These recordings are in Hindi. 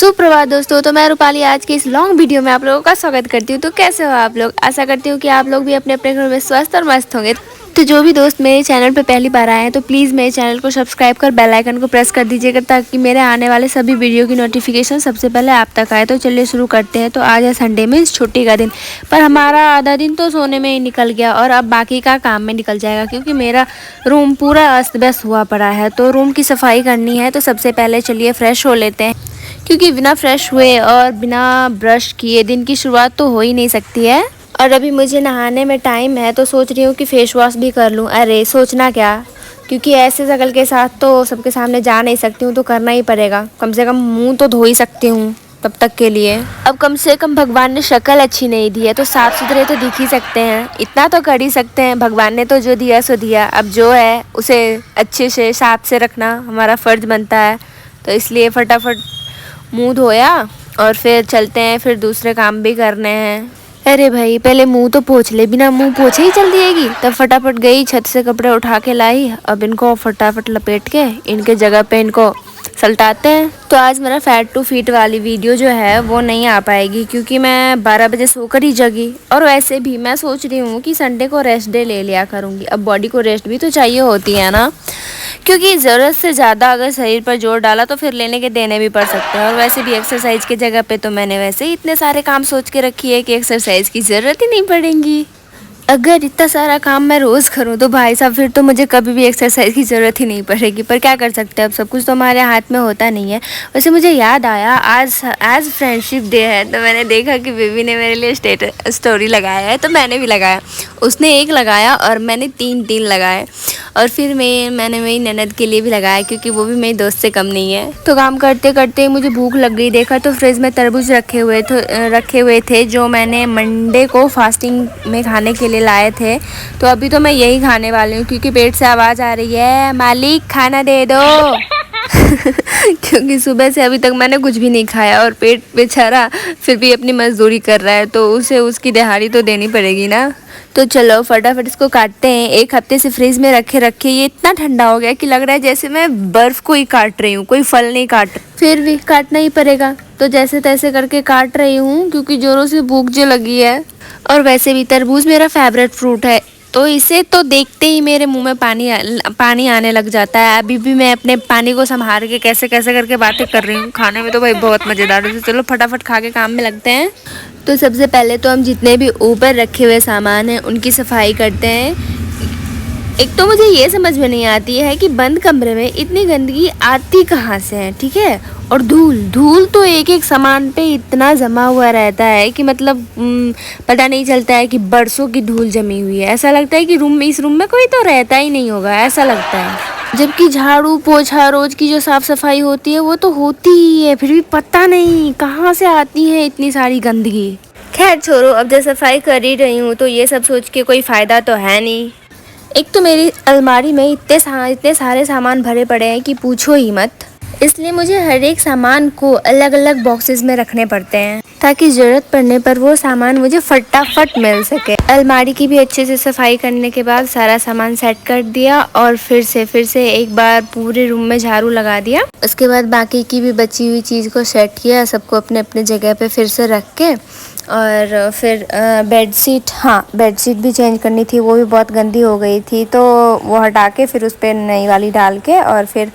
सुप्रभात दोस्तों। तो मैं रूपाली आज के इस लॉन्ग वीडियो में आप लोगों का स्वागत करती हूँ। तो कैसे हो आप लोग? आशा करती हूँ कि आप लोग भी अपने अपने घर में स्वस्थ और मस्त होंगे। तो जो भी दोस्त मेरे चैनल पे पहली बार आए हैं तो प्लीज़ मेरे चैनल को सब्सक्राइब कर बेल आइकन को प्रेस कर दीजिएगा ताकि मेरे आने वाले सभी वीडियो की नोटिफिकेशन सबसे पहले आप तक आए। तो चलिए शुरू करते हैं। तो आज है संडे में छुट्टी का दिन, पर हमारा आधा दिन तो सोने में ही निकल गया और अब बाकी का काम में निकल जाएगा, क्योंकि मेरा रूम पूरा अस्त व्यस्त हुआ पड़ा है। तो रूम की सफाई करनी है। तो सबसे पहले चलिए फ्रेश हो लेते हैं, क्योंकि बिना फ्रेश हुए और बिना ब्रश किए दिन की शुरुआत तो हो ही नहीं सकती है। और अभी मुझे नहाने में टाइम है तो सोच रही हूँ कि फेस वॉश भी कर लूँ। अरे सोचना क्या, क्योंकि ऐसे शक्ल के साथ तो सबके सामने जा नहीं सकती हूँ, तो करना ही पड़ेगा। कम से कम मुंह तो धो ही सकती हूँ तब तक के लिए। अब कम से कम भगवान ने शक्ल अच्छी नहीं दी है तो साफ सुथरे तो दिख ही सकते हैं, इतना तो कर ही सकते हैं। भगवान ने तो जो दिया सो दिया, अब जो है उसे अच्छे से साफ से रखना हमारा फ़र्ज बनता है। तो इसलिए फटाफट मुंह धोया और फिर चलते हैं, फिर दूसरे काम भी करने हैं। अरे भाई पहले मुंह तो पोंछ ले, बिना मुंह पोंछे ही चल दिएगी। तब फटाफट गई छत से कपड़े उठा के लाई। अब इनको फटाफट लपेट के इनके जगह पे इनको सलटाते हैं। तो आज मेरा फैट टू फीट वाली वीडियो जो है वो नहीं आ पाएगी, क्योंकि मैं 12 बजे सोकर ही जगी। और वैसे भी मैं सोच रही हूँ कि संडे को रेस्ट डे ले लिया करूँगी। अब बॉडी को रेस्ट भी तो चाहिए होती है ना, क्योंकि ज़रूरत से ज़्यादा अगर शरीर पर जोर डाला तो फिर लेने के देने भी पड़ सकते हैं। और वैसे भी एक्सरसाइज की जगह पे तो मैंने वैसे ही इतने सारे काम सोच के रखी है कि एक्सरसाइज की ज़रूरत ही नहीं पड़ेगी। अगर इतना सारा काम मैं रोज़ करूँ तो भाई साहब फिर तो मुझे कभी भी एक्सरसाइज की ज़रूरत ही नहीं पड़ेगी। पर क्या कर सकते हैं, अब सब कुछ तो हमारे हाथ में होता नहीं है। वैसे मुझे याद आया आज फ्रेंडशिप डे है, तो मैंने देखा कि बेबी ने मेरे लिए स्टोरी लगाया है, तो मैंने भी लगाया। उसने एक लगाया और मैंने तीन लगाए। और फिर मैंने मेरी ननद के लिए भी लगाया, क्योंकि वो भी मेरी दोस्त से कम नहीं है। तो काम करते करते मुझे भूख लग गई। देखा तो फ्रिज में तरबूज रखे हुए थे जो मैंने मंडे को फास्टिंग में खाने के लिए लाए थे। तो अभी तो मैं यही खाने वाली हूँ, क्योंकि पेट से आवाज़ आ रही है, मालिक खाना दे दो। क्योंकि सुबह से अभी तक मैंने कुछ भी नहीं खाया और पेट बेचारा फिर भी अपनी मजदूरी कर रहा है, तो उसे उसकी दिहाड़ी तो देनी पड़ेगी ना। तो चलो फटाफट इसको काटते हैं। एक हफ्ते से फ्रिज में रखे ये इतना ठंडा हो गया कि लग रहा है जैसे मैं बर्फ़ को ही काट रही हूँ, कोई फल नहीं काट। फिर भी काटना ही पड़ेगा, तो जैसे तैसे करके काट रही हूँ, क्योंकि जोरों से भूख जो लगी है। और वैसे भी तरबूज मेरा फेवरेट फ्रूट है, तो इसे तो देखते ही मेरे मुंह में पानी आने लग जाता है। अभी भी मैं अपने पानी को संभाल के कैसे कैसे करके बातें कर रही हूँ। खाने में तो भाई बहुत मज़ेदार है। तो चलो फटाफट खा के काम में लगते हैं। तो सबसे पहले तो हम जितने भी ऊपर रखे हुए सामान हैं उनकी सफाई करते हैं। एक तो मुझे ये समझ में नहीं आती है कि बंद कमरे में इतनी गंदगी आती कहाँ से है, ठीक है। और धूल तो एक एक सामान पे इतना जमा हुआ रहता है कि मतलब पता नहीं चलता है कि बरसों की धूल जमी हुई है। ऐसा लगता है कि इस रूम में कोई तो रहता ही नहीं होगा, ऐसा लगता है। जबकि झाड़ू पोछा रोज की जो साफ सफाई होती है वो तो होती ही है, फिर भी पता नहीं कहाँ से आती है इतनी सारी गंदगी। खैर छोड़ो, अब जब सफाई कर ही रही हूँ तो ये सब सोच के कोई फ़ायदा तो है नहीं। एक तो मेरी अलमारी में इतने सारे सामान भरे पड़े हैं कि पूछो ही मत। इसलिए मुझे हर एक सामान को अलग अलग बॉक्सेस में रखने पड़ते हैं, ताकि ज़रूरत पड़ने पर वो सामान मुझे फटाफट मिल सके। अलमारी की भी अच्छे से सफाई करने के बाद सारा सामान सेट कर दिया और फिर से एक बार पूरे रूम में झाड़ू लगा दिया। उसके बाद बाकी की भी बची हुई चीज़ को सेट किया, सबको अपने अपने जगह पे फिर से रख के। और फिर बेडशीट भी चेंज करनी थी, वो भी बहुत गंदी हो गई थी, तो वो हटा के फिर उस पर नई वाली डाल के और फिर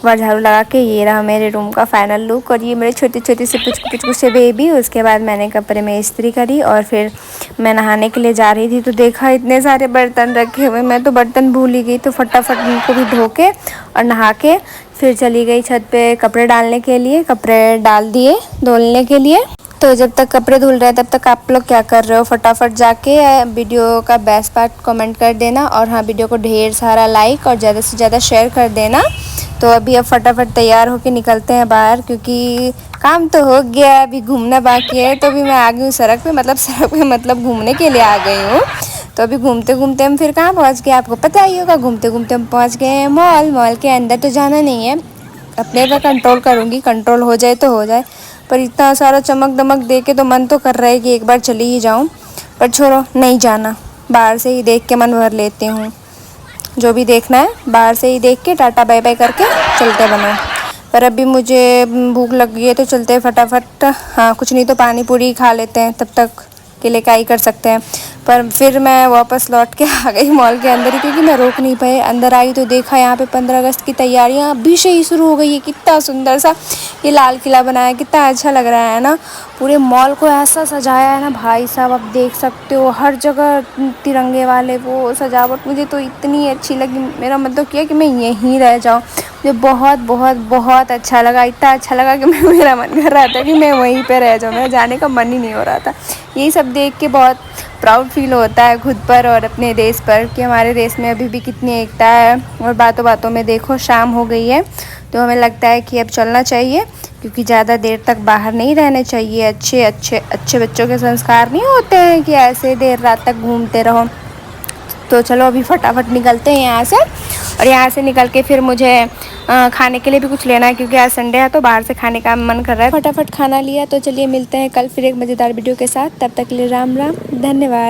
बार झाड़ू लगा के ये रहा मेरे रूम का फाइनल लुक। और ये मेरे छोटे छोटे से कुछ से बेबी। उसके बाद मैंने कपड़े में इस्त्री करी और फिर मैं नहाने के लिए जा रही थी, तो देखा इतने सारे बर्तन रखे हुए, मैं तो बर्तन भूल ही गई। तो फटाफट उनको भी धो के और नहा के फिर चली गई छत पे कपड़े डालने के लिए। कपड़े डाल दिए धुलने के लिए। तो जब तक कपड़े धुल रहे हैं तब तक आप लोग क्या कर रहे हो, फटाफट जाके वीडियो का बेस्ट पार्ट कमेंट कर देना। और हाँ, वीडियो को ढेर सारा लाइक और ज़्यादा से ज़्यादा शेयर कर देना। तो अभी अब फटाफट तैयार होके निकलते हैं बाहर, क्योंकि काम तो हो गया, अभी घूमना बाकी है। तो अभी मैं आ गई हूँ सड़क पे मतलब घूमने के लिए आ गई हूँ। तो अभी घूमते घूमते हम फिर कहाँ पहुँच गए, आपको पता ही होगा। घूमते घूमते हम पहुँच गए हैं मॉल के अंदर। तो जाना नहीं है, अपने पर कंट्रोल करूँगी, कंट्रोल हो जाए तो हो जाए। पर इतना सारा चमक दमक दे के तो मन तो कर रहा है कि एक बार चली ही जाऊं, पर छोड़ो, नहीं जाना। बाहर से ही देख के मन भर लेती हूँ। जो भी देखना है बाहर से ही देख के टाटा बाय बाय करके चलते बनो। पर अभी मुझे भूख लग गई है तो चलते हैं फटाफट। हाँ, कुछ नहीं तो पानी पूरी खा लेते हैं, तब तक के लिए क्या ही कर सकते हैं। पर फिर मैं वापस लौट के आ गई मॉल के अंदर ही, क्योंकि मैं रोक नहीं पाई। अंदर आई तो देखा यहाँ पे 15 अगस्त की तैयारियाँ अभी से ही शुरू हो गई है। कितना सुंदर सा ये लाल किला बनाया है, कितना अच्छा लग रहा है ना। पूरे मॉल को ऐसा सजाया है ना भाई साहब, आप देख सकते हो हर जगह तिरंगे वाले वो सजावट। मुझे तो इतनी अच्छी लगी, मेरा मतलब किया कि मैं यहीं रह जाऊँ। मुझे बहुत बहुत बहुत अच्छा लगा, इतना अच्छा लगा कि मेरा मन कर रहा था कि मैं वहीं पे रह जाऊँ, मेरा जाने का मन ही नहीं हो रहा था। यही सब देख के बहुत प्राउड फील होता है खुद पर और अपने देश पर, कि हमारे देश में अभी भी कितनी एकता है। और बातों बातों में देखो शाम हो गई है, तो हमें लगता है कि अब चलना चाहिए, क्योंकि ज़्यादा देर तक बाहर नहीं रहने चाहिए। अच्छे अच्छे अच्छे बच्चों के संस्कार नहीं होते हैं कि ऐसे देर रात तक घूमते रहो। तो चलो अभी फटाफट निकलते हैं यहाँ से। और यहाँ से निकल के फिर मुझे खाने के लिए भी कुछ लेना है, क्योंकि आज संडे है तो बाहर से खाने का मन कर रहा है। फटाफट खाना लिया, तो चलिए मिलते हैं कल फिर एक मज़ेदार वीडियो के साथ। तब तक के लिए राम राम, धन्यवाद।